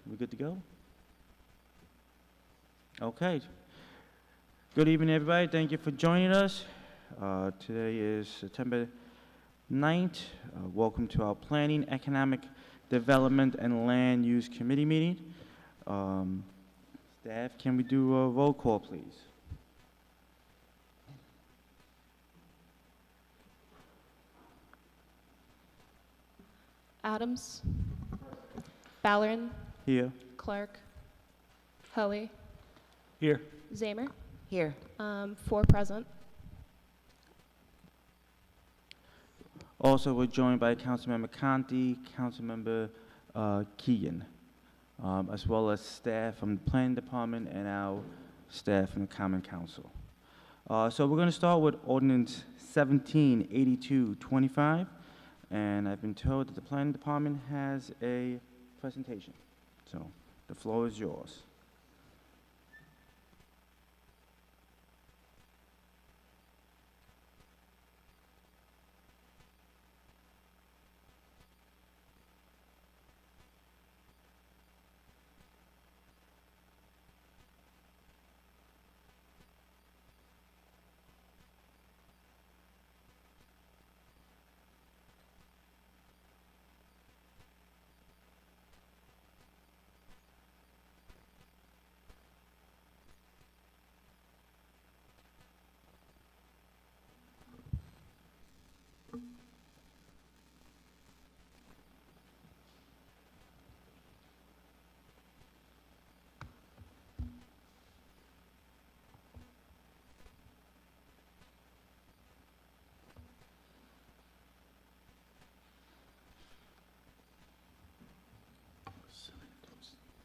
we good to go? Okay. Good evening, everybody. Thank you for joining us. Today is September 9th. Welcome to our Planning, Economic Development, and Land Use Committee meeting. Staff, can we do a roll call, please? Adams, Ballerin, Here. Clark, Hoey, Here. Zamer. Here. 4 present. Also, we're joined by Councilmember Conti, Councilmember Keegan, as well as staff from the Planning Department and our staff from the Common Council. So we're going to start with Ordinance 178225, and I've been told that the Planning Department has a presentation. So the floor is yours.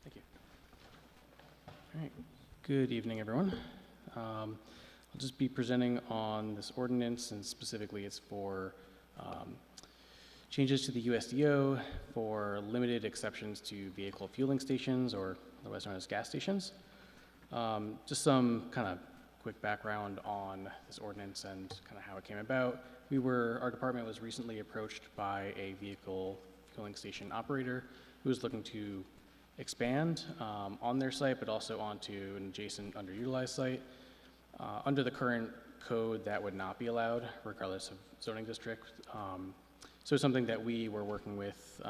Thank you. All right. Good evening, everyone. I'll just be presenting on this ordinance, and specifically it's for changes to the USDO for limited exceptions to vehicle fueling stations, or otherwise known as gas stations. Just some kind of quick background on this ordinance and kind of how it came about. Our department was recently approached by a vehicle fueling station operator who was looking to expand on their site, but also onto an adjacent underutilized site. Under the current code, that would not be allowed, regardless of zoning district. So it's something that we were working with,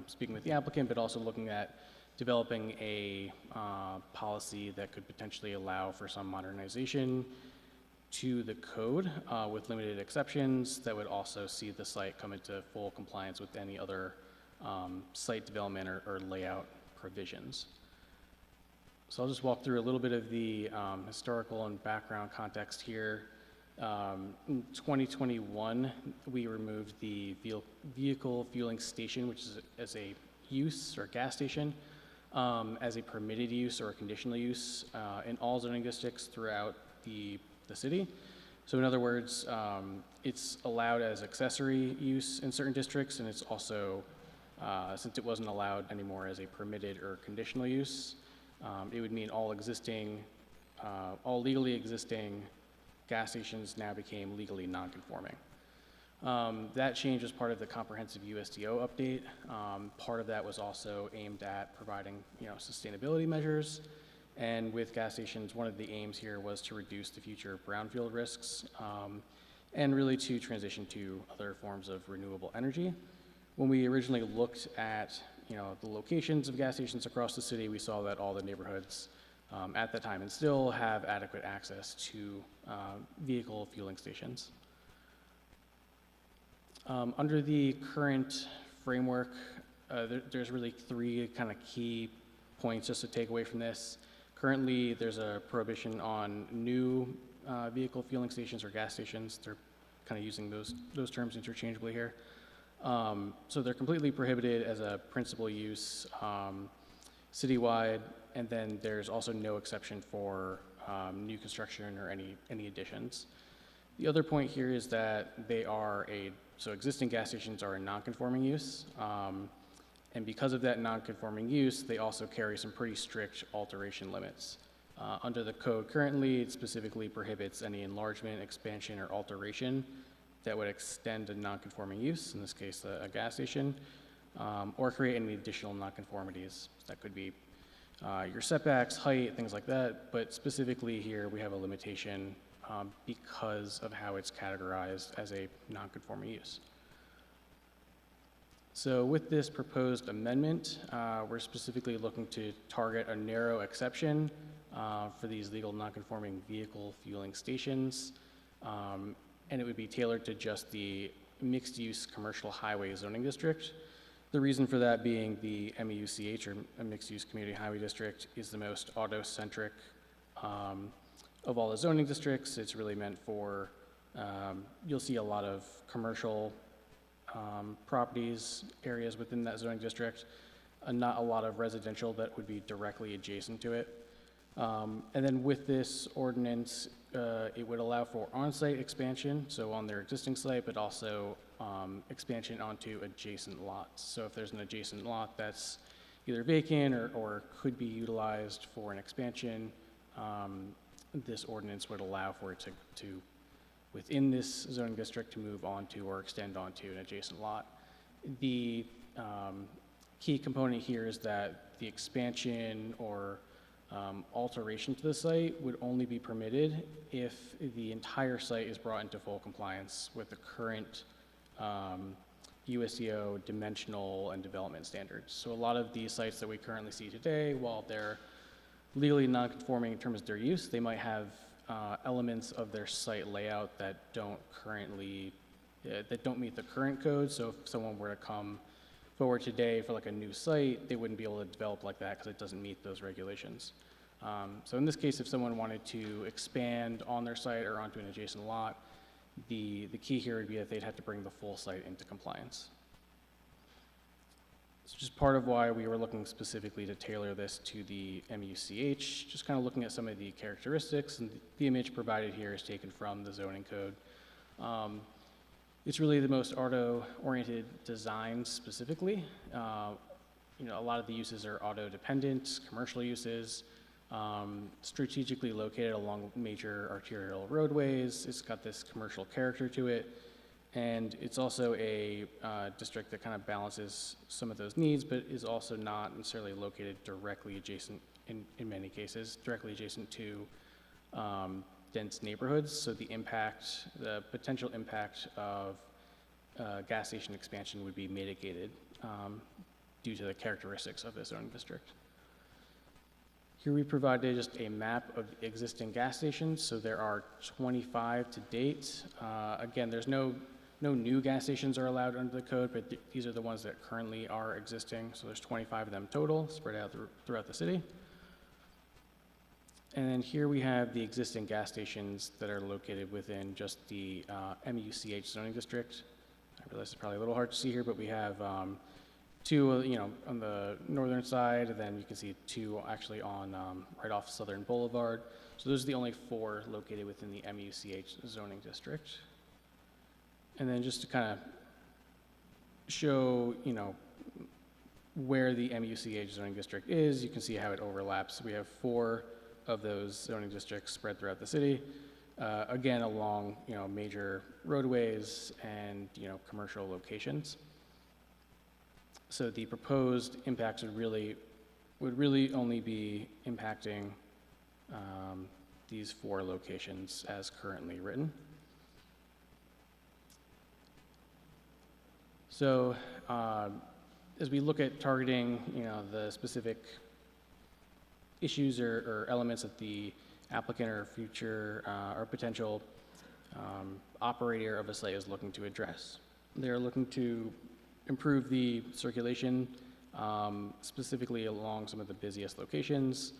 speaking with the applicant, but also looking at developing a policy that could potentially allow for some modernization to the code with limited exceptions that would also see the site come into full compliance with any other site development or layout provisions. So I'll just walk through a little bit of the historical and background context here. In 2021, we removed the vehicle fueling station, which is as a use or gas station, as a permitted use or a conditional use in all zoning districts throughout the city. So in other words, it's allowed as accessory use in certain districts, and it's also, since it wasn't allowed anymore as a permitted or conditional use, it would mean all legally existing gas stations now became legally non-conforming. That change was part of the comprehensive USDO update. Part of that was also aimed at providing, sustainability measures. And with gas stations, one of the aims here was to reduce the future brownfield risks and really to transition to other forms of renewable energy. When we originally looked at the locations of gas stations across the city, we saw that all the neighborhoods at that time and still have adequate access to vehicle fueling stations. Under the current framework, there's really 3 kind of key points just to take away from this. Currently, there's a prohibition on new vehicle fueling stations or gas stations. They're kind of using those terms interchangeably here. So they're completely prohibited as a principal use citywide, and then there's also no exception for new construction or any additions. The other point here is that so existing gas stations are a non-conforming use, and because of that non-conforming use, they also carry some pretty strict alteration limits. Under the code currently, it specifically prohibits any enlargement, expansion, or alteration that would extend a non-conforming use, in this case a gas station. or create any additional nonconformities. That could be your setbacks, height, things like that, but specifically here we have a limitation because of how it's categorized as a nonconforming use. So with this proposed amendment, we're specifically looking to target a narrow exception for these legal nonconforming vehicle fueling stations, and it would be tailored to just the mixed-use commercial highway zoning district. The reason for that being the MEUCH, or a mixed-use community highway district, is the most auto-centric of all the zoning districts. It's really meant for, you'll see a lot of commercial properties, areas within that zoning district, and not a lot of residential that would be directly adjacent to it. And then with this ordinance, it would allow for on-site expansion, so on their existing site, but also expansion onto adjacent lots. So if there's an adjacent lot that's either vacant or could be utilized for an expansion, this ordinance would allow for it to within this zoning district to move onto or extend onto an adjacent lot. The key component here is that the expansion or alteration to the site would only be permitted if the entire site is brought into full compliance with the current USDO dimensional and development standards. So a lot of these sites that we currently see today, while they're legally non-conforming in terms of their use, they might have elements of their site layout that don't currently, that don't meet the current code. So if someone were to come forward today for like a new site, they wouldn't be able to develop like that because it doesn't meet those regulations. So in this case, if someone wanted to expand on their site or onto an adjacent lot, the key here would be that they'd have to bring the full site into compliance. It's just part of why we were looking specifically to tailor this to the MEUCH, just kind of looking at some of the characteristics, and the image provided here is taken from the zoning code. It's really the most auto-oriented design specifically. You know, a lot of the uses are auto-dependent, commercial uses, strategically located along major arterial roadways. It's got this commercial character to it. And it's also a district that kind of balances some of those needs, but is also not necessarily located directly adjacent, in many cases, directly adjacent to dense neighborhoods. So the impact, the potential impact of gas station expansion would be mitigated due to the characteristics of this zoning district. Here we provided just a map of existing gas stations. So there are 25 to date. Again, there's no new gas stations are allowed under the code, but these are the ones that currently are existing. So there's 25 of them total, spread out throughout the city. And then here we have the existing gas stations that are located within just the MEUCH zoning district. I realize it's probably a little hard to see here, but we have two, you know, on the northern side, and then you can see two actually on right off Southern Boulevard. So those are the only 4 located within the MEUCH zoning district. And then just to kind of show, you know, where the MEUCH zoning district is, you can see how it overlaps. We have 4 of those zoning districts spread throughout the city, again, along, you know, major roadways and, you know, commercial locations. So the proposed impacts would really only be impacting these 4 locations as currently written. So as we look at targeting, you know, the specific issues or elements that the applicant or future or potential operator of a site is looking to address, they're looking to improve the circulation, specifically along some of the busiest locations.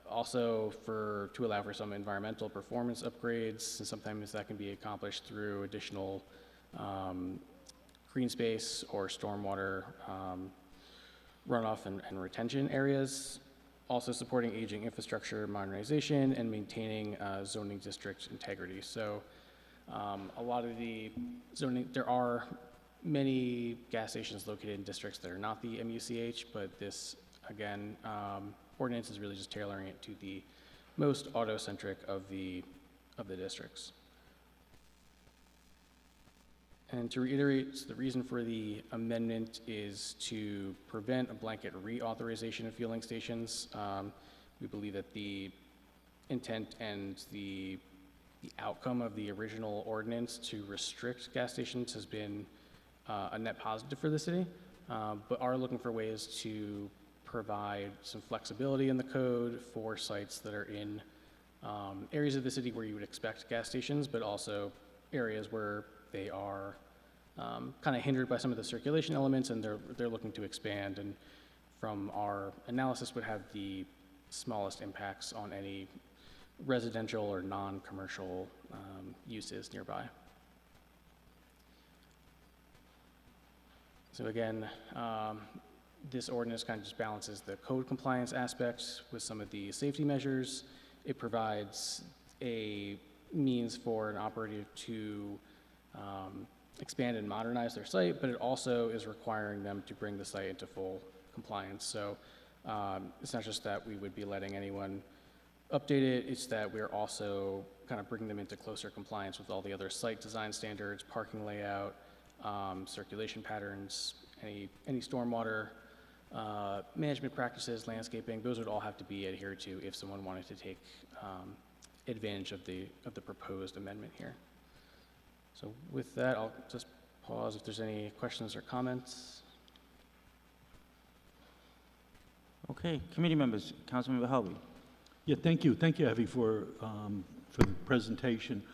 Also to allow for some environmental performance upgrades, and sometimes that can be accomplished through additional green space or stormwater runoff and retention areas. Also supporting aging infrastructure modernization and maintaining zoning district integrity. So a lot of the zoning, there are many gas stations located in districts that are not the MEUCH, but this, again, ordinance is really just tailoring it to the most auto-centric of the districts. And to reiterate, the reason for the amendment is to prevent a blanket reauthorization of fueling stations. We believe that the intent and the outcome of the original ordinance to restrict gas stations has been a net positive for the city, but are looking for ways to provide some flexibility in the code for sites that are in areas of the city where you would expect gas stations, but also areas where they are kind of hindered by some of the circulation elements, and they're looking to expand, and from our analysis would have the smallest impacts on any residential or non-commercial uses nearby. So again, this ordinance kind of just balances the code compliance aspects with some of the safety measures. It provides a means for an operator to expand and modernize their site, but it also is requiring them to bring the site into full compliance. So it's not just that we would be letting anyone update it, it's that we're also kind of bringing them into closer compliance with all the other site design standards, parking layout, circulation patterns, any stormwater management practices, landscaping. Those would all have to be adhered to if someone wanted to take advantage of the proposed amendment here. So with that, I'll just pause if there's any questions or comments. Okay, committee members, Councilmember Helby. Yeah, thank you. Thank you, Evie, for the presentation.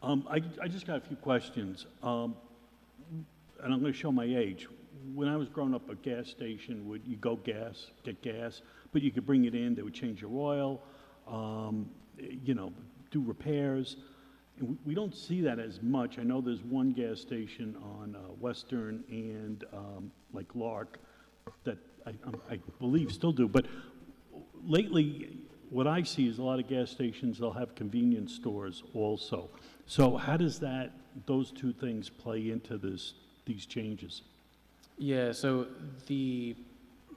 I just got a few questions, and I'm going to show my age. When I was growing up, a gas station would, you go get gas, but you could bring it in, they would change your oil, you know, do repairs. And we don't see that as much. I know there's one gas station on Western and like Lark that I believe still do, but lately, what I see is a lot of gas stations, they'll have convenience stores also. So how does those two things play into these changes? Yeah, so the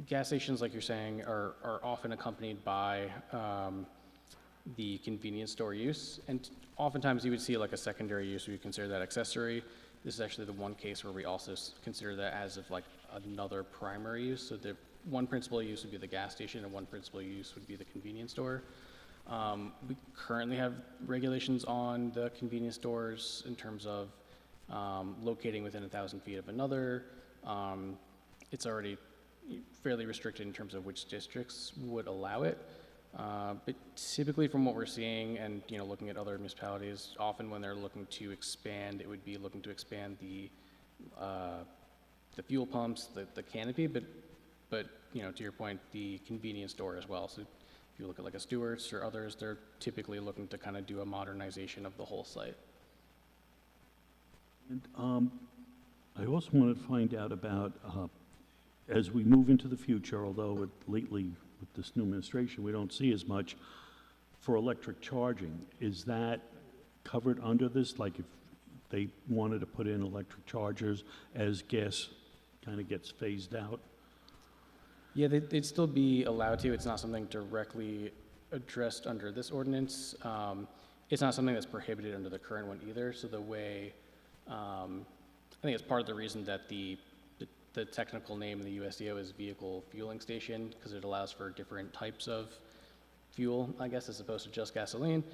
gas stations, like you're saying, are often accompanied by the convenience store use, and oftentimes you would see like a secondary use where you consider that accessory. This is actually the one case where we also consider that as of like another primary use. So the one principal use would be the gas station, and one principal use would be the convenience store. We currently have regulations on the convenience stores in terms of locating within 1,000 feet of another. It's already fairly restricted in terms of which districts would allow it. But typically from what we're seeing and looking at other municipalities, often when they're looking to expand, it would be looking to expand the fuel pumps, the canopy, but to your point, the convenience store as well. So if you look at like a Stewart's or others, they're typically looking to kind of do a modernization of the whole site. And I also wanted to find out about, as we move into the future, although lately with this new administration, we don't see as much for electric charging. Is that covered under this? Like if they wanted to put in electric chargers as gas kind of gets phased out? Yeah, they'd still be allowed to. It's not something directly addressed under this ordinance. It's not something that's prohibited under the current one either. So the way, I think it's part of the reason that the technical name in the USDO is vehicle fueling station, because it allows for different types of fuel, I guess, as opposed to just gasoline.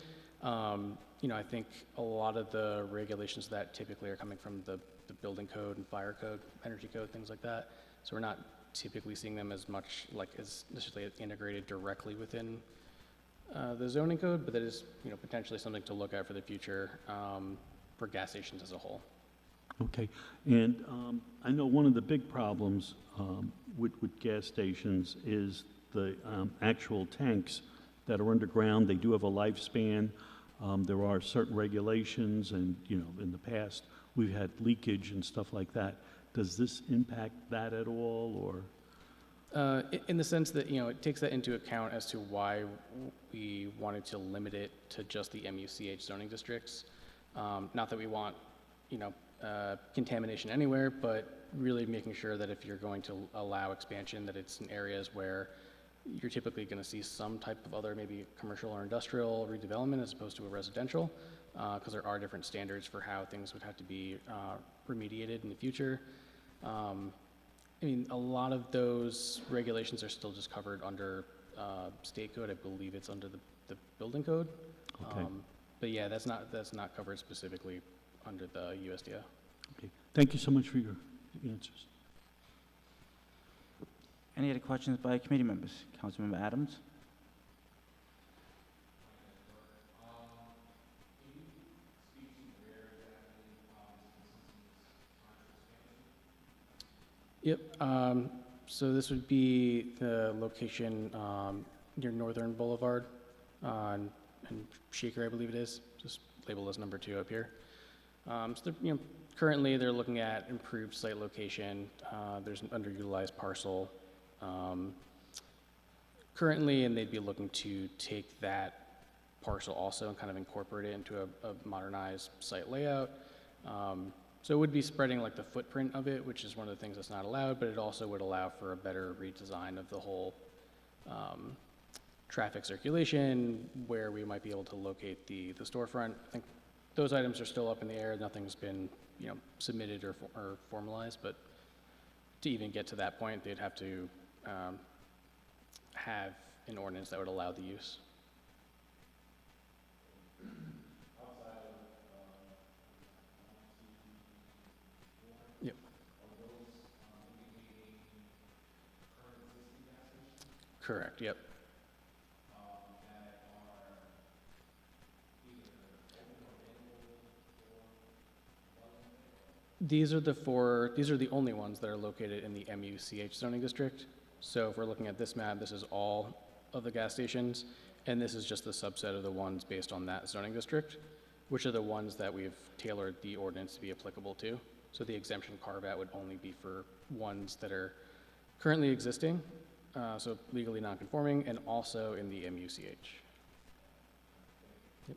I think a lot of the regulations that typically are coming from the building code and fire code, energy code, things like that. So we're not typically seeing them as much as necessarily integrated directly within the zoning code, but that is potentially something to look at for the future for gas stations as a whole. Okay, and I know one of the big problems with gas stations is the actual tanks that are underground. They do have a lifespan. There are certain regulations, and in the past we've had leakage and stuff like that. Does this impact that at all, or? In the sense that it takes that into account as to why we wanted to limit it to just the MUCH zoning districts. Not that we want contamination anywhere, but really making sure that if you're going to allow expansion, that it's in areas where you're typically going to see some type of other maybe commercial or industrial redevelopment as opposed to a residential. because there are different standards for how things would have to be remediated in the future. I mean, a lot of those regulations are still just covered under state code. I believe it's under the building code. Okay. But yeah, that's not covered specifically under the USDO. Okay. Thank you so much for your answers. Any other questions by committee members? Councilmember Adams? Yep. So this would be the location near Northern Boulevard and Shaker, I believe it is. Just labeled as number 2 up here. So currently they're looking at improved site location. There's an underutilized parcel currently, and they'd be looking to take that parcel also and kind of incorporate it into a modernized site layout. So it would be spreading like the footprint of it, which is one of the things that's not allowed, but it also would allow for a better redesign of the whole traffic circulation, where we might be able to locate the storefront. I think those items are still up in the air. Nothing's been, submitted or formalized, but to even get to that point, they'd have to have an ordinance that would allow the use. Yep. Correct, yep. These are the only ones that are located in the MUCH zoning district. So if we're looking at this map, this is all of the gas stations, and this is just the subset of the ones based on that zoning district, which are the ones that we've tailored the ordinance to be applicable to. So the exemption carve-out would only be for ones that are currently existing, so legally non-conforming, and also in the MUCH. Yep.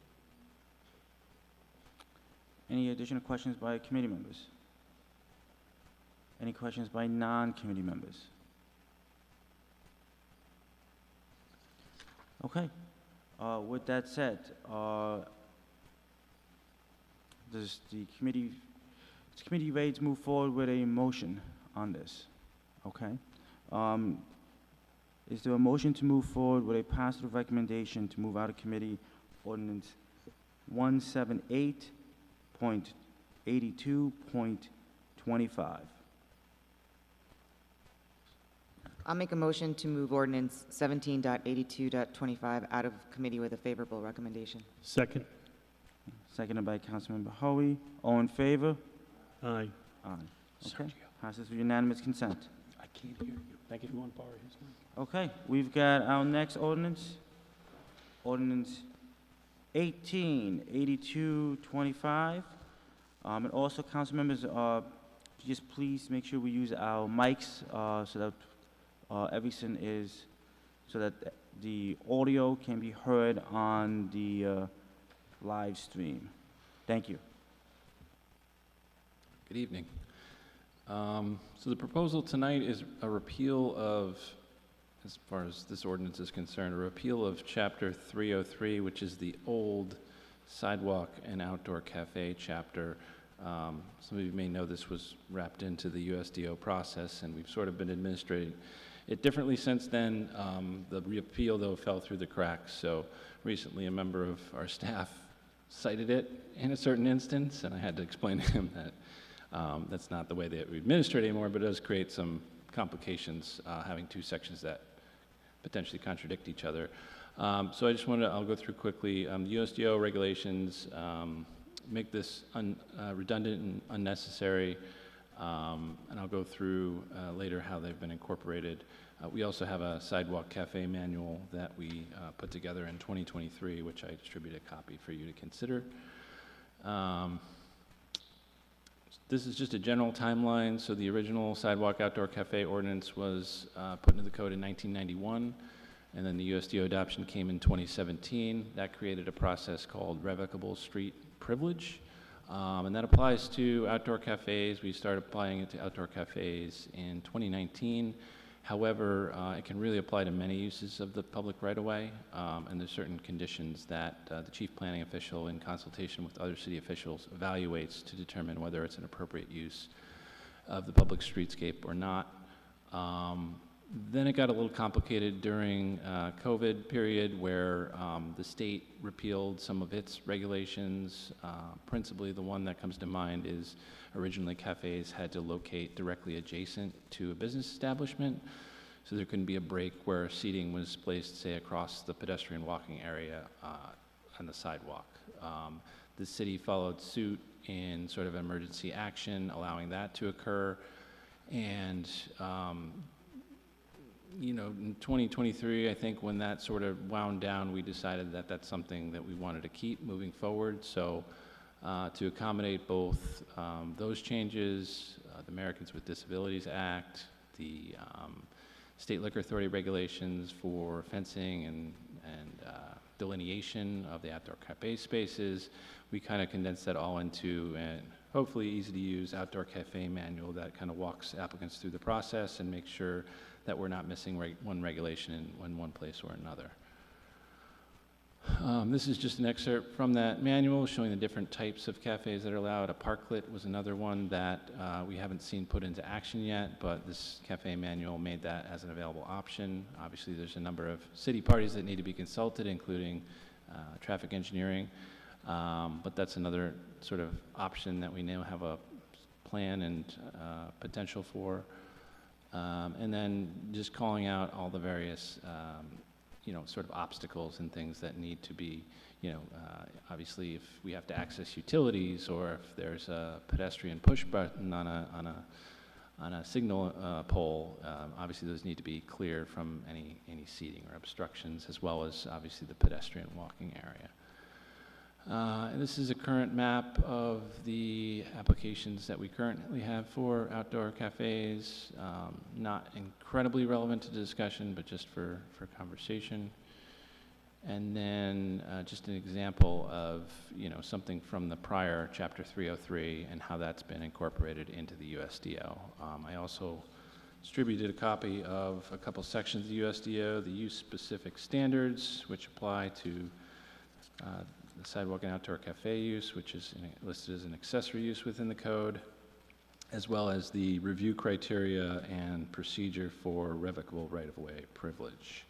Any additional questions by committee members? Any questions by non-committee members? Okay. With that said, does the committee ready to move forward with a motion on this? Okay. Is there a motion to move forward with a positive recommendation to move out of committee ordinance 178.82.25? I'll make a motion to move ordinance 17.82.25 out of committee with a favorable recommendation. Second. Seconded by Councilmember Hoey. All in favor? Aye. Aye. Okay. Passes with unanimous consent. I can't hear you. Thank you. You want to borrow his mic? Okay, we've got our next ordinance, ordinance 188225. And also, council members, just please make sure we use our mics so that everything is, so that the audio can be heard on the live stream. Thank you. Good evening. So the proposal tonight is a repeal of, as far as this ordinance is concerned, a repeal of Chapter 303, which is the old sidewalk and outdoor cafe chapter. Some of you may know this was wrapped into the USDO process, and we've sort of been administrating it differently since then. The repeal, though, fell through the cracks. So recently a member of our staff cited it in a certain instance, and I had to explain to him that that's not the way that we administrate anymore, but it does create some complications having two sections that potentially contradict each other. So I just I'll go through quickly. The USDO regulations make this redundant and unnecessary, and I'll go through later how they've been incorporated. We also have a sidewalk cafe manual that we put together in 2023, which I distributed a copy for you to consider. This is just a general timeline. So the original sidewalk outdoor cafe ordinance was put into the code in 1991, and then the USDO adoption came in 2017. That created a process called revocable street privilege, and that applies to outdoor cafes. We started applying it to outdoor cafes in 2019. However, it can really apply to many uses of the public right-of-way, and there's certain conditions that the chief planning official, in consultation with other city officials, evaluates to determine whether it's an appropriate use of the public streetscape or not. Then it got a little complicated during COVID period, where the state repealed some of its regulations. Principally, the one that comes to mind is originally cafes had to locate directly adjacent to a business establishment, so there couldn't be a break where seating was placed, say, across the pedestrian walking area on the sidewalk. The city followed suit in sort of emergency action, allowing that to occur. And you know, in 2023, I think when that sort of wound down, we decided that that's something that we wanted to keep moving forward. So to accommodate both those changes, the Americans with Disabilities Act, the State Liquor Authority regulations for fencing and delineation of the outdoor cafe spaces, we kind of condensed that all into an hopefully easy to use outdoor cafe manual that kind of walks applicants through the process and makes sure that we're not missing one regulation in one place or another. This is just an excerpt from that manual showing the different types of cafes that are allowed. A parklet was another one that we haven't seen put into action yet, but this cafe manual made that as an available option. Obviously, there's a number of city parties that need to be consulted, including traffic engineering, but that's another sort of option that we now have a plan and potential for. And then just calling out all the various, you know, sort of obstacles and things that need to be, you know, obviously if we have to access utilities or if there's a pedestrian push button on a signal pole, obviously those need to be cleared from any seating or obstructions, as well as obviously the pedestrian walking area. And this is a current map of the applications that we currently have for outdoor cafes. Not incredibly relevant to discussion, but just for conversation. And then just an example of, you know, something from the prior Chapter 303 and how that's been incorporated into the USDO. I also distributed a copy of a couple sections of the USDO, the use-specific standards, which apply to the sidewalk and outdoor cafe use, which is listed as an accessory use within the code, as well as the review criteria and procedure for revocable right-of-way privilege.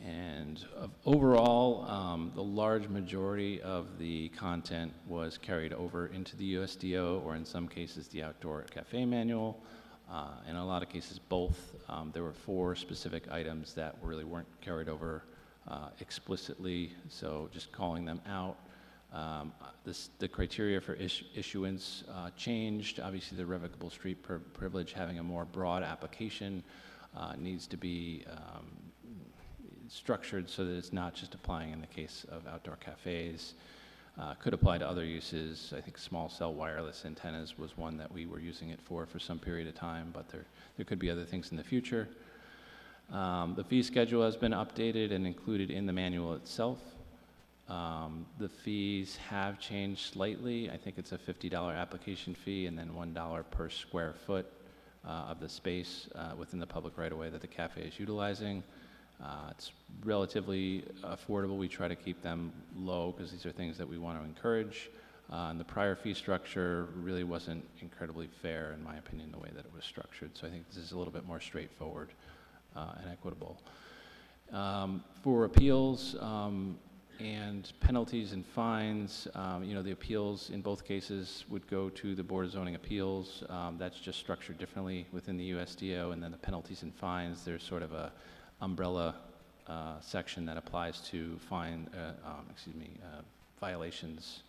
And overall, the large majority of the content was carried over into the USDO, or in some cases, the outdoor cafe manual. In a lot of cases, both. There were 4 specific items that really weren't carried over explicitly, so just calling them out. The criteria for issuance changed. Obviously, the revocable street privilege having a more broad application needs to be structured so that it's not just applying in the case of outdoor cafes. Could apply to other uses. I think small cell wireless antennas was one that we were using it for some period of time, but there could be other things in the future. The fee schedule has been updated and included in the manual itself. The fees have changed slightly. I think it's a $50 application fee and then $1 per square foot of the space within the public right-of-way that the cafe is utilizing. It's relatively affordable. We try to keep them low because these are things that we want to encourage. And the prior fee structure really wasn't incredibly fair, in my opinion, the way that it was structured. So I think this is a little bit more straightforward and equitable. For appeals and penalties and fines, you know, the appeals in both cases would go to the Board of Zoning Appeals. That's just structured differently within the USDO. And then the penalties and fines, there's sort of a umbrella section that applies to violations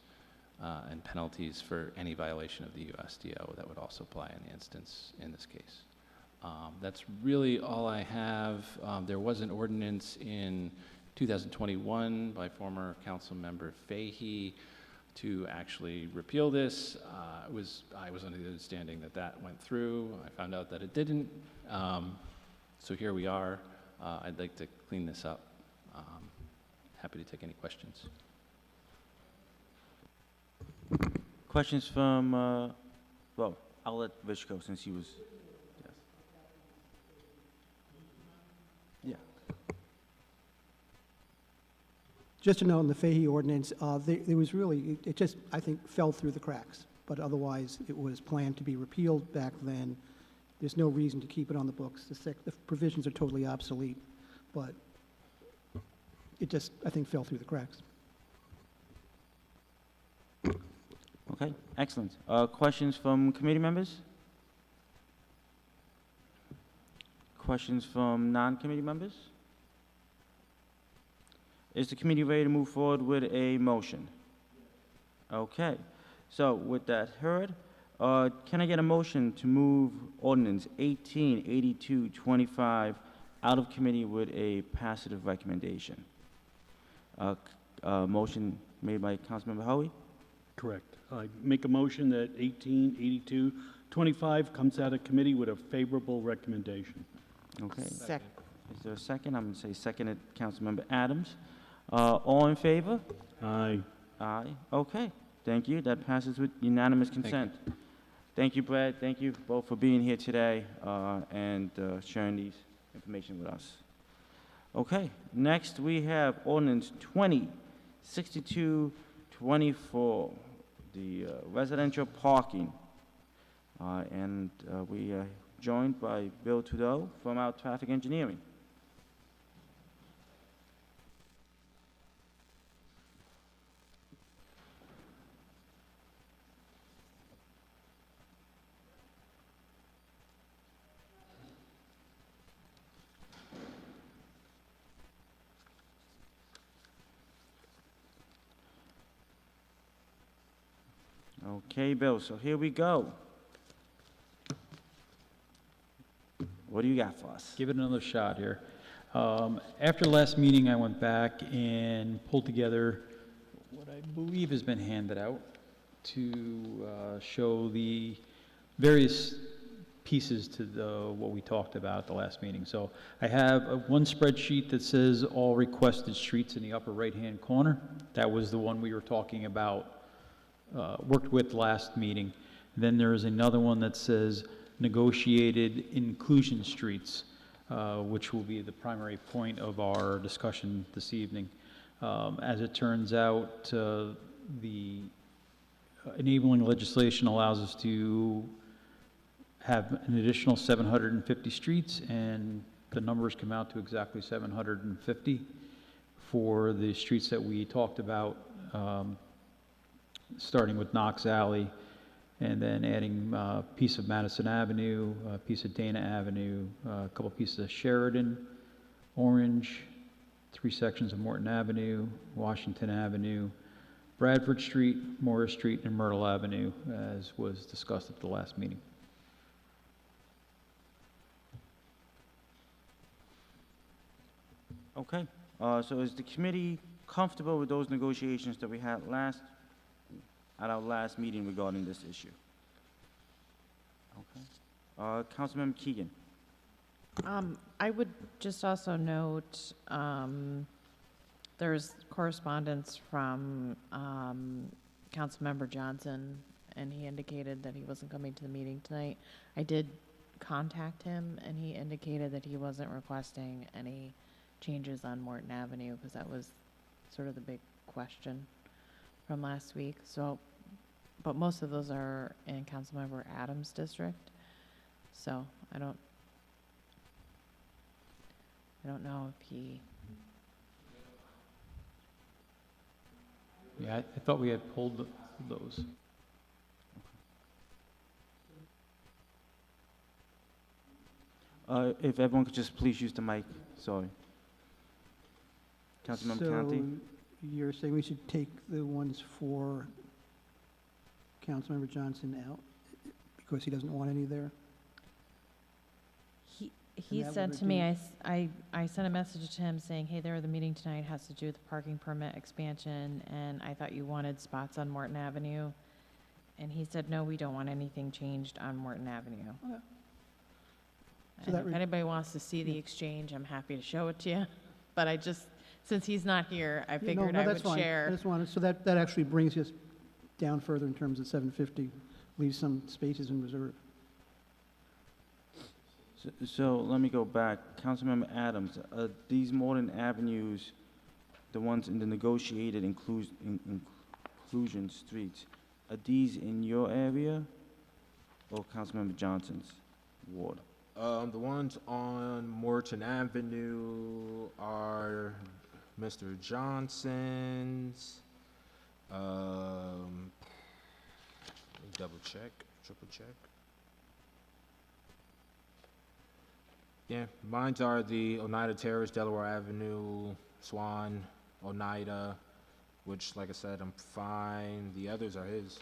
and penalties for any violation of the USDO that would also apply in the instance in this case. That's really all I have. There was an ordinance in 2021 by former council member Fahey to actually repeal this. I was under the understanding that that went through. I found out that it didn't. So here we are. I'd like to clean this up. Happy to take any questions. Questions from, well, I'll let Rich go since he was Just to note, in the Fahey ordinance, there was really, it just, I think, fell through the cracks. But otherwise, it was planned to be repealed back then. There's no reason to keep it on the books. The provisions are totally obsolete, but it just, I think, fell through the cracks. Okay, excellent. Questions from committee members? Questions from non-committee members? Is the committee ready to move forward with a motion? Okay, so with that heard, can I get a motion to move ordinance 188225 out of committee with a passive recommendation? Motion made by Councilmember Howie. Correct. I make a motion that 1882-25 comes out of committee with a favorable recommendation. Okay, is Sec- there a second? I'm going to say seconded, Councilmember Adams. All in favor? Aye. Aye. Okay, thank you. That passes with unanimous consent. Thank you, Brad. Thank you both for being here today and sharing these information with us. Okay, next we have ordinance 206224, the residential parking. And we are joined by Bill Trudeau from our traffic engineering. Okay, Bill, so here we go. What do you got for us? Give it another shot here. After last meeting, I went back and pulled together what I believe has been handed out to show the various pieces to what we talked about at the last meeting. So I have one spreadsheet that says all requested streets in the upper right-hand corner. That was the one we were talking about, worked with last meeting. Then there's another one that says negotiated inclusion streets, which will be the primary point of our discussion this evening. As it turns out, the enabling legislation allows us to have an additional 750 streets, and the numbers come out to exactly 750 for the streets that we talked about, starting with Knox Alley, and then adding a piece of Madison Avenue, a piece of Dana Avenue, a couple pieces of Sheridan, Orange, 3 sections of Morton Avenue, Washington Avenue, Bradford Street, Morris Street, and Myrtle Avenue, as was discussed at the last meeting. Okay, so is the committee comfortable with those negotiations that we had at our last meeting regarding this issue? Okay. Councilmember Keegan. I would just also note, there's correspondence from Councilmember Johnson, and he indicated that he wasn't coming to the meeting tonight. I did contact him, and he indicated that he wasn't requesting any changes on Morton Avenue, because that was sort of the big question from last week. So, but most of those are in Councilmember Adams' district. So I don't know if he. Yeah, I thought we had pulled those. If everyone could just please use the mic, sorry. Councilmember Conti. So you're saying we should take the ones for Councilmember Johnson out because he doesn't want any there? He that said would to me, I sent a message to him saying, hey, the meeting tonight has to do with the parking permit expansion, and I thought you wanted spots on Morton Avenue. And he said, no, we don't want anything changed on Morton Avenue. Okay. So And that if anybody wants to see the exchange, I'm happy to show it to you. But I just, since he's not here, I Yeah, no, figured no, I that's would fine. I share. just wanted, so that actually brings us down further in terms of 750, leaves some spaces in reserve. So let me go back. Councilmember Adams, these Morton Avenues the ones in the negotiated inclusion streets, are these in your area or Councilmember Johnson's ward? The ones on Morton Avenue are Mr. Johnson's. Let me double check, triple check. Yeah, mines are the Oneida Terrace, Delaware Avenue, Swan, Oneida, which, like I said, I'm fine. The others are his.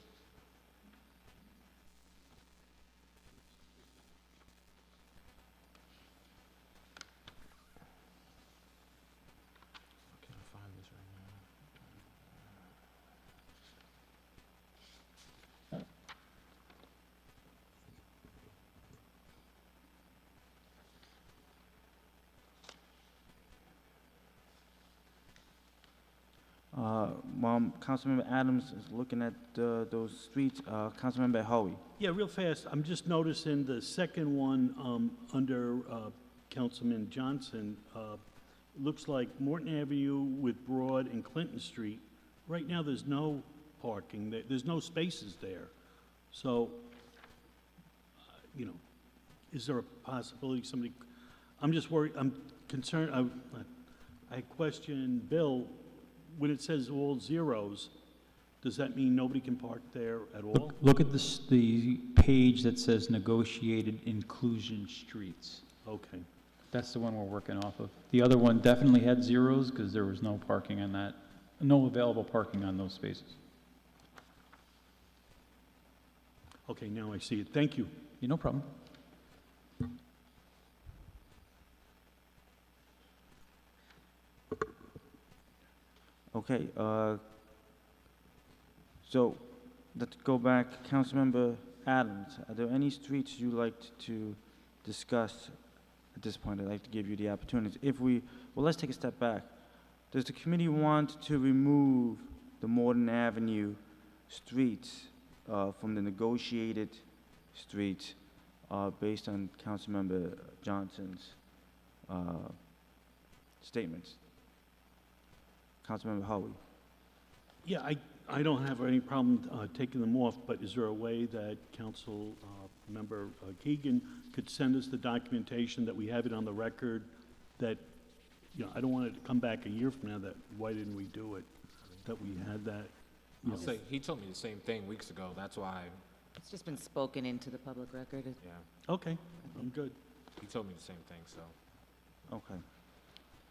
I can't find this right now. While Councilmember Adams is looking at those streets, Councilmember Howie. Yeah, real fast, I'm just noticing the second one under Councilman Johnson, looks like Morton Avenue with Broad and Clinton Street. Right now, there's no parking, there's no spaces there. So, you know, is there a possibility somebody, I'm just worried, I'm concerned, I question Bill, when it says all zeros, does that mean nobody can park there at all? Look at the page that says negotiated inclusion streets. Okay. That's the one we're working off of. The other one definitely had zeros because there was no parking on that, no available parking on those spaces. Okay, now I see it. Thank you. Yeah, no problem. Okay, so let's go back. Councilmember Adams, are there any streets you'd like to discuss at this point? I'd like to give you the opportunity. Well, let's take a step back. Does the committee want to remove the Morton Avenue streets from the negotiated streets based on Councilmember Johnson's statements? Councilmember Howie. Yeah, I don't have any problem taking them off, but is there a way that Council Member Keegan could send us the documentation that we have it on the record that, you know, I don't want it to come back a year from now that, why didn't we do it? That we had that, you I'll know. say, he told me the same thing weeks ago. That's why, It's just been spoken into the public record. yeah, Okay, I'm good. he told me the same thing, so. Okay.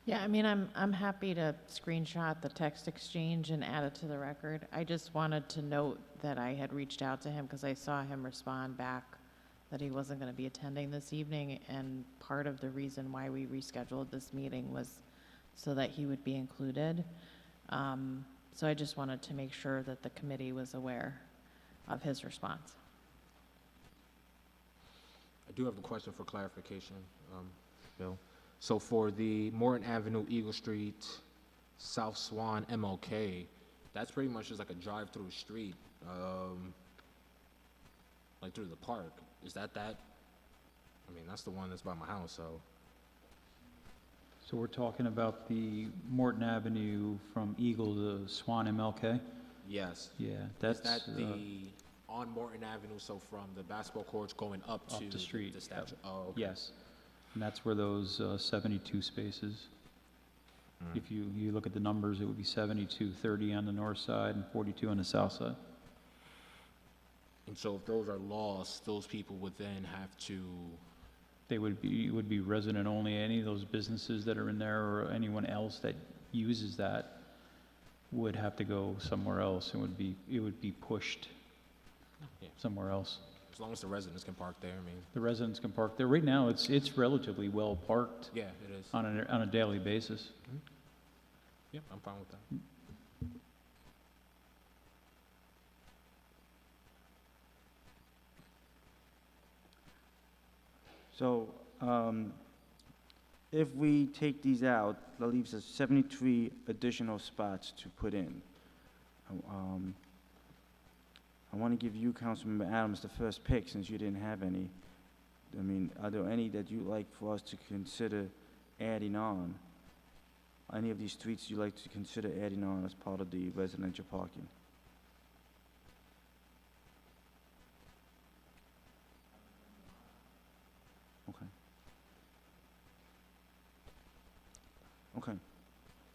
Yeah, I mean, I'm happy to screenshot the text exchange and add it to the record. I just wanted to note that I had reached out to him because I saw him respond back that he wasn't going to be attending this evening, and part of the reason why we rescheduled this meeting was so that he would be included. So I just wanted to make sure that the committee was aware of his response. I do have a question for clarification, Bill. So for the Morton Avenue, Eagle Street, South Swan, MLK, that's pretty much just like a drive-through street, like through the park. Is that? I mean, that's the one that's by my house, so. So we're talking about the Morton Avenue from Eagle to Swan MLK? Yes. Yeah, that's Is that on Morton Avenue, so from the basketball courts going up to the street. the statue? Oh, okay. Yes. And that's where those 72 spaces, if you look at the numbers, it would be 72, 30 on the north side and 42 on the south side. And so if those are lost, those people would then have to, They would be resident only. Any of those businesses that are in there or anyone else that uses that would have to go somewhere else. It would be pushed Yeah. somewhere else. as long as the residents can park there, I mean, The residents can park there. Right now, it's relatively well parked yeah, it is. on a daily basis. Yep, I'm fine with that. So, if we take these out, that leaves us 73 additional spots to put in. I want to give you, Councilmember Adams, the first pick since you didn't have any. I mean, are there any that you'd like for us to consider adding on? any of these streets you'd like to consider adding on as part of the residential parking? Okay. Okay.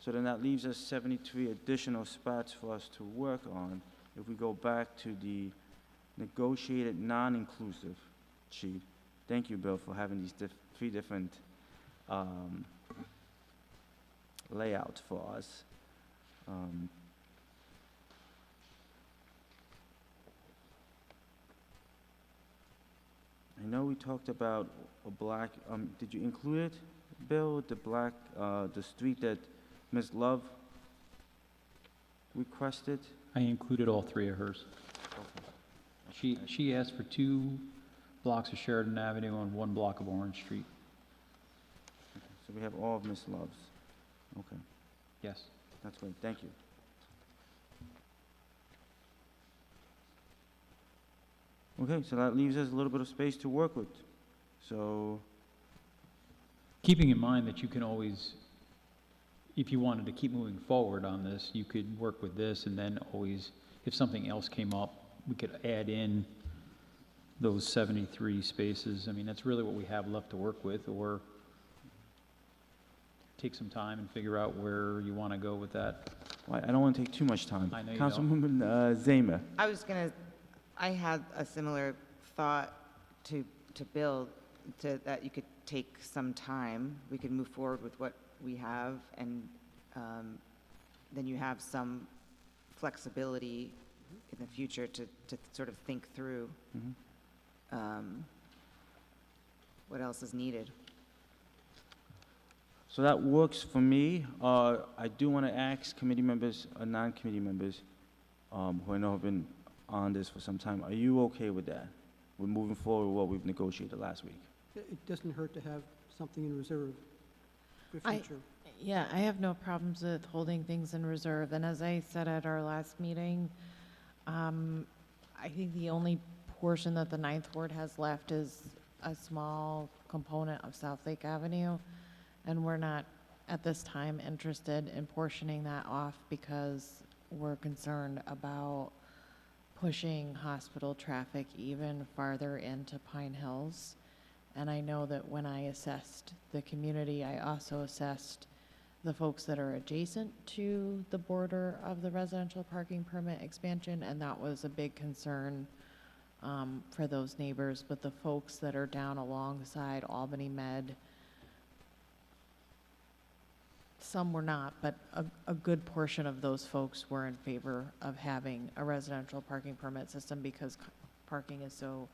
So then that leaves us 73 additional spots for us to work on. If we go back to the negotiated non-inclusive sheet. Thank you, Bill, for having these three different layouts for us. I know we talked about a black, did you include it, Bill, the black, the street that Ms. Love requested? I included all three of hers. She asked for 2 blocks of Sheridan Avenue and 1 block of Orange Street. Okay, so we have all of Ms. Love's. Okay, Yes. that's great, thank you. Okay, so that leaves us a little bit of space to work with. So, Keeping in mind that you can always, if you wanted to keep moving forward on this, you could work with this and then always, if something else came up, we could add in those 73 spaces. I mean, that's really what we have left to work with, or take some time and figure out where you want to go with that. well, I don't want to take too much time. I know you don't. Councilwoman Zamer. I had a similar thought to Bill, that you could take some time. We could move forward with what we have, and then you have some flexibility in the future to sort of think through what else is needed. So that works for me. I do want to ask committee members, non-committee members, who I know have been on this for some time, are you okay with that? We're moving forward with what we've negotiated last week. It doesn't hurt to have something in reserve for I- future. Yeah, I have no problems with holding things in reserve, and as I said at our last meeting, I think the only portion that the Ninth Ward has left is a small component of South Lake Avenue, and we're not, at this time, interested in portioning that off because we're concerned about pushing hospital traffic even farther into Pine Hills. And I know that when I assessed the community, I also assessed the folks that are adjacent to the border of the residential parking permit expansion, and that was a big concern for those neighbors. But the folks that are down alongside Albany Med, some were not, but a good portion of those folks were in favor of having a residential parking permit system because parking is so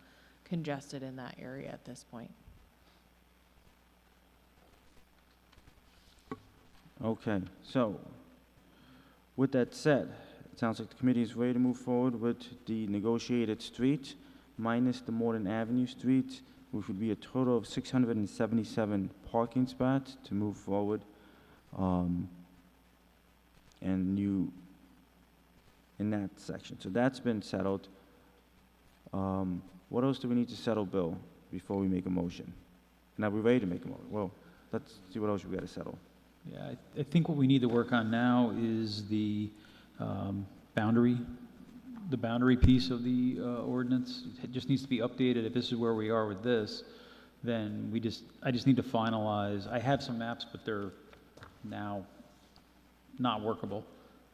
congested in that area at this point. Okay, so with that said, it sounds like the committee is ready to move forward with the negotiated street minus the Morton Avenue street, which would be a total of 677 parking spots to move forward. And new in that section. So that's been settled. What else do we need to settle, Bill, before we make a motion? And are we ready to make a motion? Well, let's see what else we got to settle. Yeah, I think what we need to work on now is the boundary piece of the ordinance. It just needs to be updated. If this is where we are with this, then I just need to finalize. I have some maps, but they're now not workable.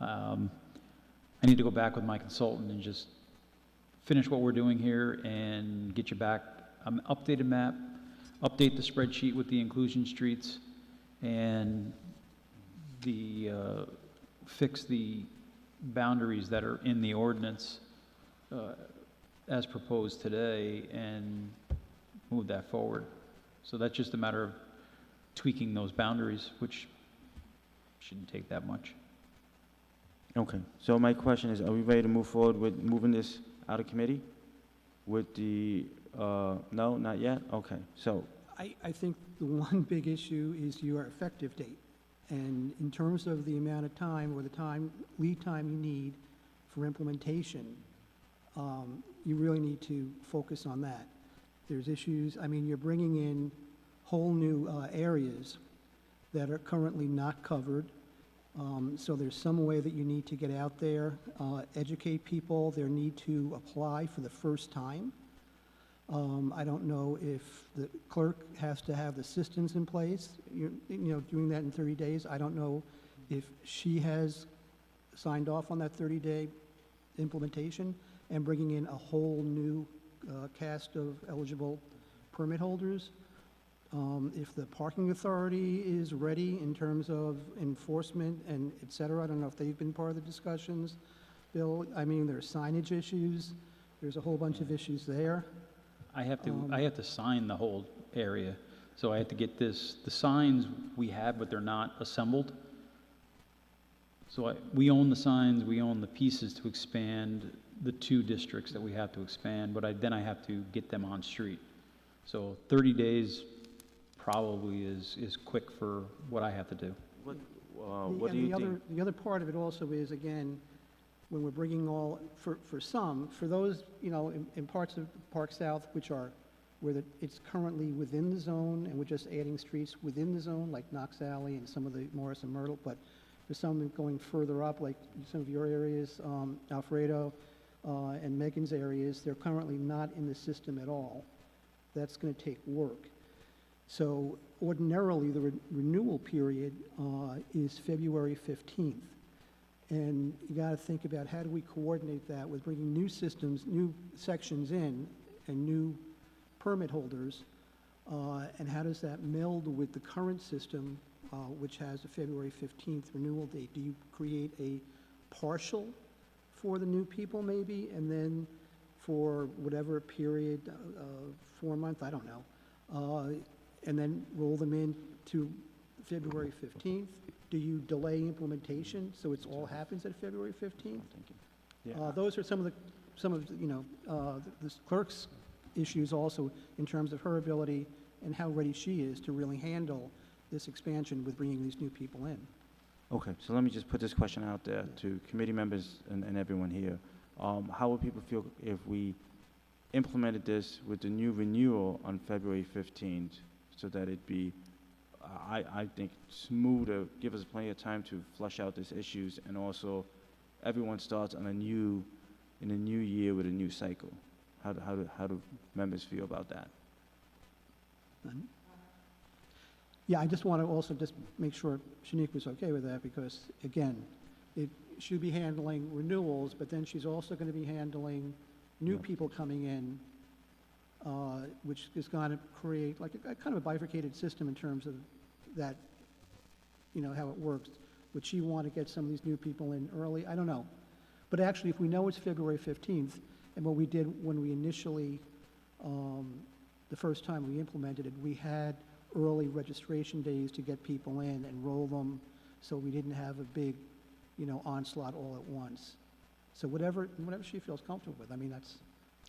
I need to go back with my consultant and just finish what we're doing here and get you back an updated map, update the spreadsheet with the inclusion streets, and fix the boundaries that are in the ordinance as proposed today and move that forward. So that's just a matter of tweaking those boundaries, which shouldn't take that much. Okay, so my question is, are we ready to move forward with moving this out of committee? With the, no, not yet? Okay, so, I think the one big issue is your effective date. And in terms of the amount of time or the lead time you need for implementation, you really need to focus on that. There's issues, I mean, you're bringing in whole new areas, that are currently not covered. So there's some way that you need to get out there, educate people, their need to apply for the first time. I don't know if the clerk has to have the systems in place, doing that in 30 days. I don't know if she has signed off on that 30-day implementation and bringing in a whole new cast of eligible permit holders. If the parking authority is ready in terms of enforcement and et cetera, I don't know if they've been part of the discussions. Bill, I mean, there's signage issues. There's a whole bunch of issues there. I have to sign the whole area, so I have to get the signs we have, but they're not assembled. So we own the signs, we own the pieces to expand the 2 districts that we have to expand, but then I have to get them on street. So 30 days probably is quick for what I have to do. What do you think? The other part of it also is, again, when we're bringing for those, in parts of Park South, which are where it's currently within the zone, and we're just adding streets within the zone, like Knox Alley and some of the Morris and Myrtle, but for some going further up, like some of your areas, Alfredo and Megan's areas, they're currently not in the system at all. That's going to take work. So ordinarily, the renewal period is February 15th. And you got to think about how do we coordinate that with bringing new systems, new sections in, and new permit holders, and how does that meld with the current system, which has a February 15th renewal date? Do you create a partial for the new people maybe, and then for whatever period, 4 months, I don't know, and then roll them in to February 15th? Do you delay implementation so it's all happens at February 15th? Those are some of the clerk's issues also in terms of her ability and how ready she is to really handle this expansion with bringing these new people in. Okay, so let me just put this question out there to committee members and everyone here. How would people feel if we implemented this with the new renewal on February 15th so that it be, I think, smoother, give us plenty of time to flush out these issues, and also everyone starts on in a new year with a new cycle? How do members feel about that? Yeah, I just want to also just make sure Shanique was okay with that, because again, it should be handling renewals, but then she's also going to be handling new people coming in, which is going to create like a kind of a bifurcated system in terms of that, how it works. Would she want to get some of these new people in early? I don't know. But actually, if we know it's February 15th, and what we did when we initially, the first time we implemented it, we had early registration days to get people in and roll them, so we didn't have a big, onslaught all at once. So whatever she feels comfortable with. I mean, that's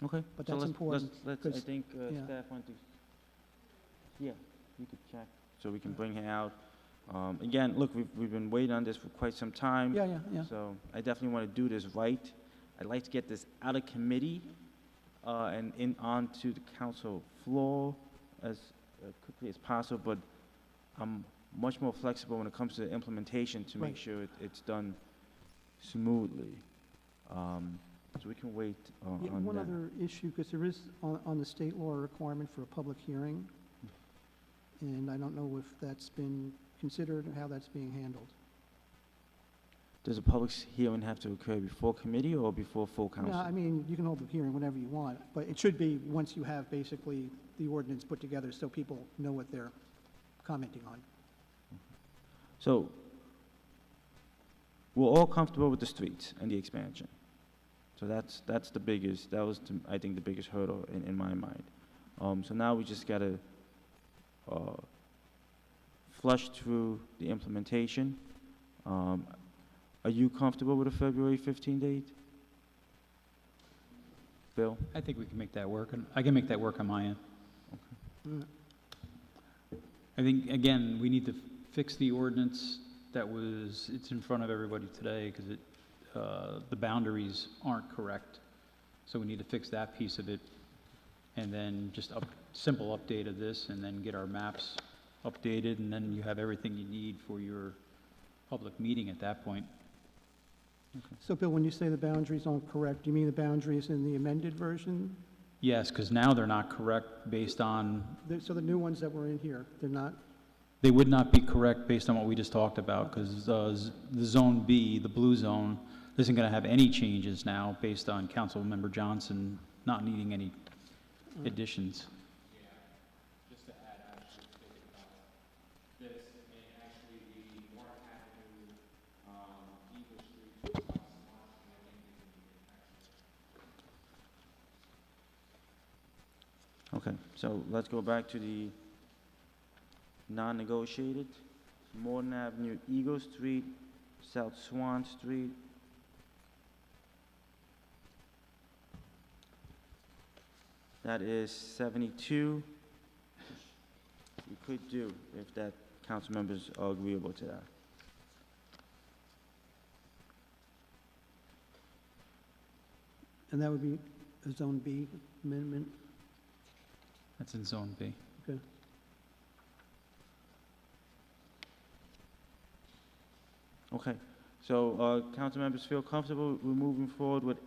Okay. But so that's important, I 'cause, think yeah. staff want to. Yeah, you could check so we can bring her out. Again, look, we've been waiting on this for quite some time. Yeah. So I definitely want to do this right. I'd like to get this out of committee and onto the council floor as quickly as possible. But I'm much more flexible when it comes to implementation to make Right. sure it's done smoothly. So we can wait Yeah, on one that. other issue, because there is on the state law a requirement for a public hearing, and I don't know if that's been considered and how that's being handled. Does a public hearing have to occur before committee or before full council? No, I mean, you can hold the hearing whenever you want, but it should be once you have basically the ordinance put together so people know what they're commenting on. So we're all comfortable with the streets and the expansion. So that's the biggest, that was, I think, the biggest hurdle in my mind. So now we just gotta flush through the implementation. Are you comfortable with a February 15 date? Bill? I think we can make that work, and I can make that work on my end. Mm. I think, again, we need to fix the ordinance it's in front of everybody today, because the boundaries aren't correct. So we need to fix that piece of it, and then just simple update of this, and then get our maps updated, and then you have everything you need for your public meeting at that point. So Bill, when you say the boundaries aren't correct, do you mean the boundaries in the amended version? Yes, because now they're not correct based on, So the new ones that were in here, they're not? they would not be correct based on what we just talked about, because the Zone B, the blue zone, isn't going to have any changes now based on Councilmember Johnson not needing any additions. Just to add, I was just thinking about this, and actually the Warren Avenue, Eagle Street, South Swan, and I think they can actually. Okay, so let's go back to the non-negotiated. Morton Avenue, Eagle Street, South Swan Street. That is 72. We could do if that council members are agreeable to that. And that would be a Zone B amendment? That's in Zone B. Okay. Okay, so council members feel comfortable with moving forward with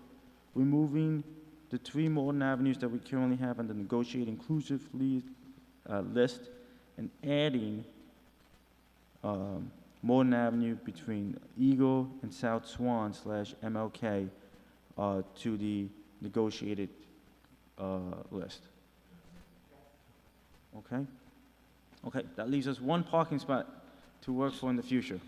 removing the 3 Morton Avenues that we currently have on the negotiated inclusively list and adding Morton Avenue between Eagle and South Swan / MLK to the negotiated list. Okay? Okay, that leaves us 1 parking spot to work for in the future.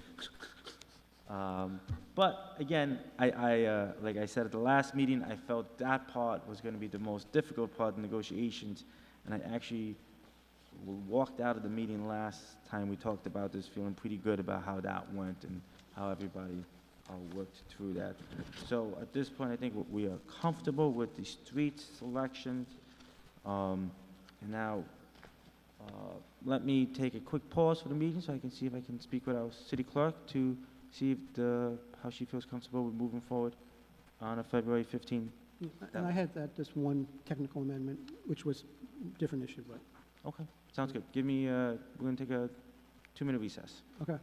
But again, like I said at the last meeting, I felt that part was going to be the most difficult part of the negotiations, and I actually walked out of the meeting last time we talked about this feeling pretty good about how that went and how everybody worked through that. So at this point, I think we are comfortable with the street selections. And now, let me take a quick pause for the meeting so I can see if I can speak with our city clerk to see if how she feels comfortable with moving forward on a February 15th. And I had just one technical amendment, which was a different issue, but, Okay, sounds good. Give me, we're going to take a 2-minute recess. okay.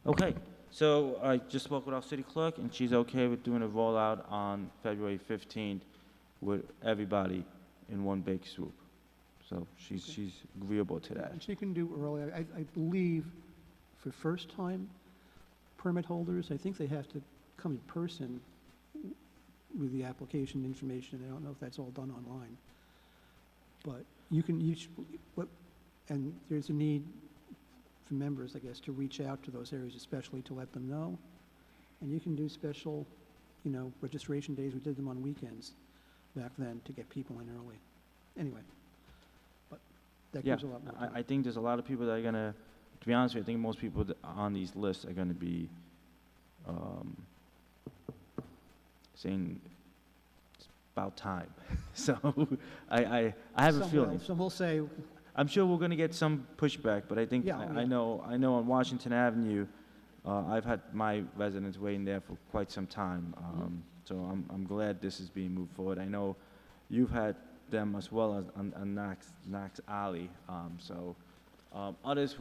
Okay, so I just spoke with our city clerk, and she's okay with doing a rollout on February 15th with everybody in one big swoop. So she's agreeable to that. And she can do earlier. I believe for first-time permit holders, I think they have to come in person with the application information. I don't know if that's all done online. But you can, and there's a need for members, I guess, to reach out to those areas especially to let them know. And you can do special, registration days. We did them on weekends back then to get people in early. Anyway, but that Yeah, gives a lot more time. I think there's a lot of people that are gonna, to be honest with you, I think most people on these lists are gonna be saying it's about time. So I have a Some feeling. will. Some will say, I'm sure we're gonna get some pushback, but I think, Yeah, I know on Washington Avenue, I've had my residents waiting there for quite some time. So I'm glad this is being moved forward. I know you've had them as well as on Knox Alley. Others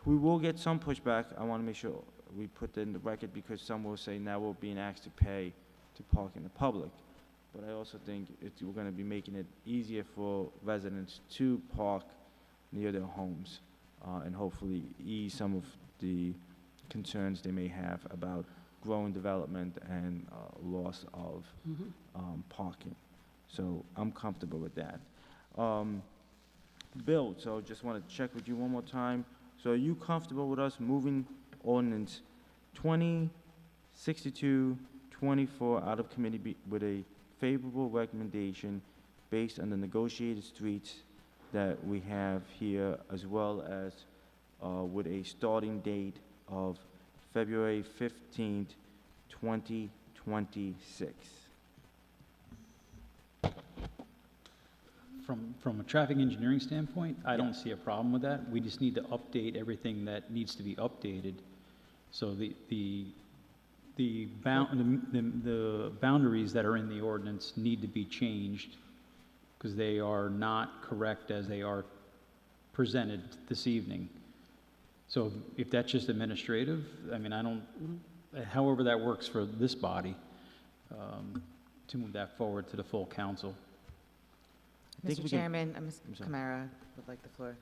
we will get some pushback. I want to make sure we put that in the record because some will say now we're being asked to pay to park in the public. But I also think we're going to be making it easier for residents to park near their homes and hopefully ease some of the concerns they may have about growing development and loss of parking. So I'm comfortable with that. Bill, so just want to check with you one more time. So are you comfortable with us moving ordinance 2062-24 out of committee with a favorable recommendation based on the negotiated streets that we have here, as well as with a starting date of February 15th, 2026? From a traffic engineering standpoint, I don't see a problem with that. We just need to update everything that needs to be updated. So the boundaries that are in the ordinance need to be changed because they are not correct as they are presented this evening. So if that's just administrative, I mean, however that works for this body, to move that forward to the full council. Mr. Chairman, Ms. Kamara would like the floor.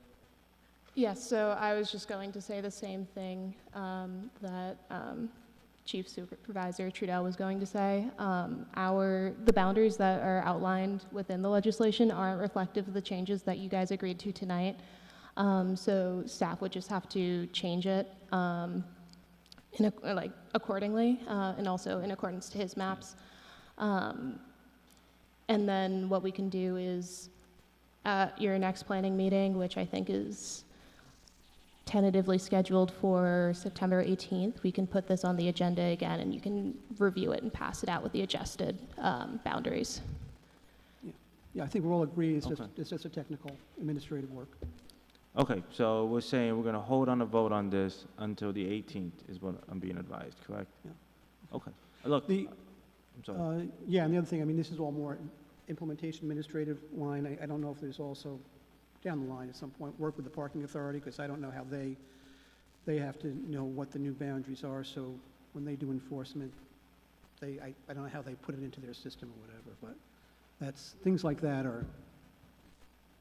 Yes, so I was just going to say the same thing that Chief Supervisor Trudell was going to say. The boundaries that are outlined within the legislation aren't reflective of the changes that you guys agreed to tonight. So staff would just have to change it accordingly, and also in accordance to his maps. And then what we can do is at your next planning meeting, which I think is tentatively scheduled for September 18th, we can put this on the agenda again and you can review it and pass it out with the adjusted boundaries. yeah, I think we're all agreed, it's Okay. just a technical administrative work. Okay, so we're saying we're going to hold on a vote on this until the 18th is what I'm being advised, correct? Yeah. Okay. Look, The, I'm sorry. yeah, and the other thing, I mean, this is all more implementation administrative line. I don't know if there's also, down the line at some point, work with the parking authority, because I don't know how they have to know what the new boundaries are, so when they do enforcement, I don't know how they put it into their system or whatever, but things like that are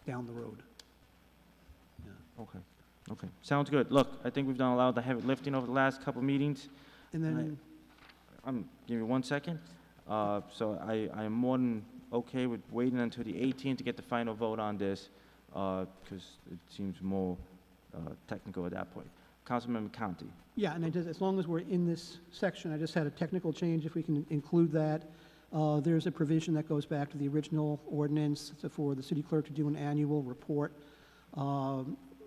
down the road. Okay, sounds good. Look, I think we've done a lot of the heavy lifting over the last couple meetings. And then, Give me 1 second. So I am more than okay with waiting until the 18th to get the final vote on this, because it seems more technical at that point. Councilmember Conti. yeah, and as long as we're in this section, I just had a technical change, if we can include that. There's a provision that goes back to the original ordinance for the city clerk to do an annual report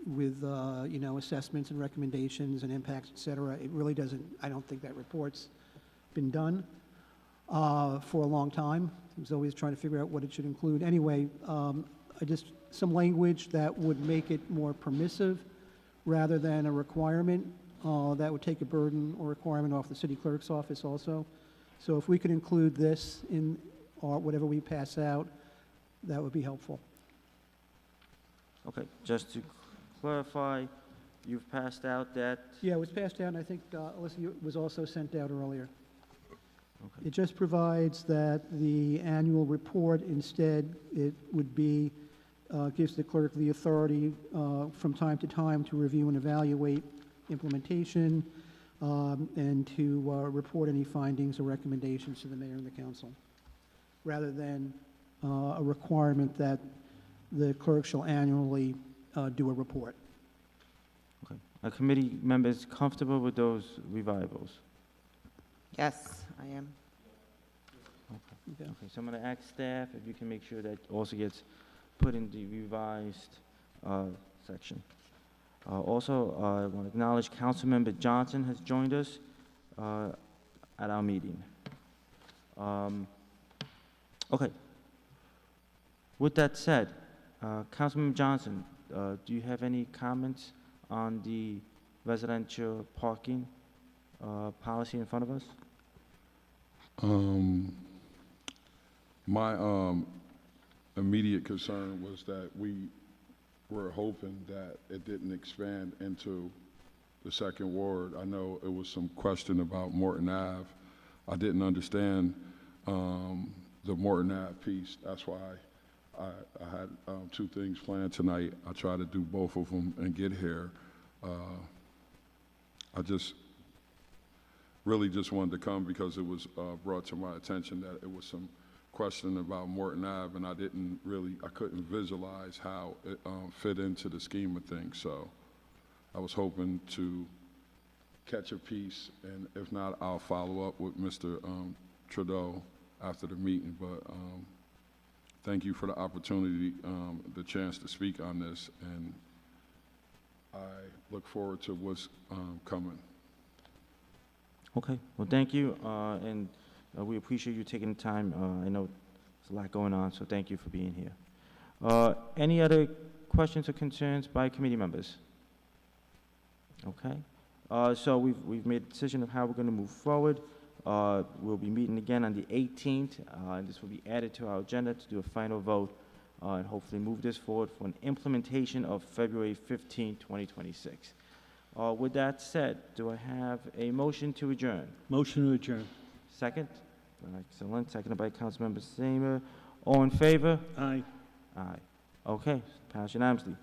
with, assessments and recommendations and impacts, et cetera. It really doesn't, I don't think that report's been done for a long time. I was always trying to figure out what it should include. Anyway, some language that would make it more permissive rather than a requirement that would take a burden or requirement off the city clerk's office also. So if we could include this in whatever we pass out, that would be helpful. Okay, just to clarify, you've passed out that? Yeah, it was passed out, and I think, Alyssa, it was also sent out earlier. Okay. It just provides that the annual report, instead, it would be, gives the clerk the authority from time to time to review and evaluate implementation and to report any findings or recommendations to the mayor and the council, rather than a requirement that the clerk shall annually do a report. Okay. Are committee members comfortable with those revivals? Yes, I am. Okay. Okay, so I'm going to ask staff if you can make sure that also gets put in the revised section. Also, I want to acknowledge Councilmember Johnson has joined us at our meeting. Okay. With that said, Councilmember Johnson, do you have any comments on the residential parking policy in front of us? My immediate concern was that we were hoping that it didn't expand into the second ward. I know it was some question about Morton Ave. I didn't understand the Morton Ave piece. That's why I had two things planned tonight. I try to do both of them and get here. I just really just wanted to come because it was brought to my attention that it was some question about Morton Ave, and I couldn't visualize how it fit into the scheme of things. So I was hoping to catch a piece, and if not, I'll follow up with Mr. Trudeau after the meeting. But thank you for the opportunity, the chance to speak on this, and I look forward to what's coming. Okay, well, thank you, and we appreciate you taking the time. I know there's a lot going on, so thank you for being here. Any other questions or concerns by committee members? Okay, so we've made a decision of how we're going to move forward. We'll be meeting again on the 18th, and this will be added to our agenda to do a final vote and hopefully move this forward for an implementation of February 15, 2026. With that said, do I have a motion to adjourn? Motion to adjourn. Second? Excellent. Seconded by Councilmember Samer. All in favor? Aye. Aye. Okay, passed unanimously.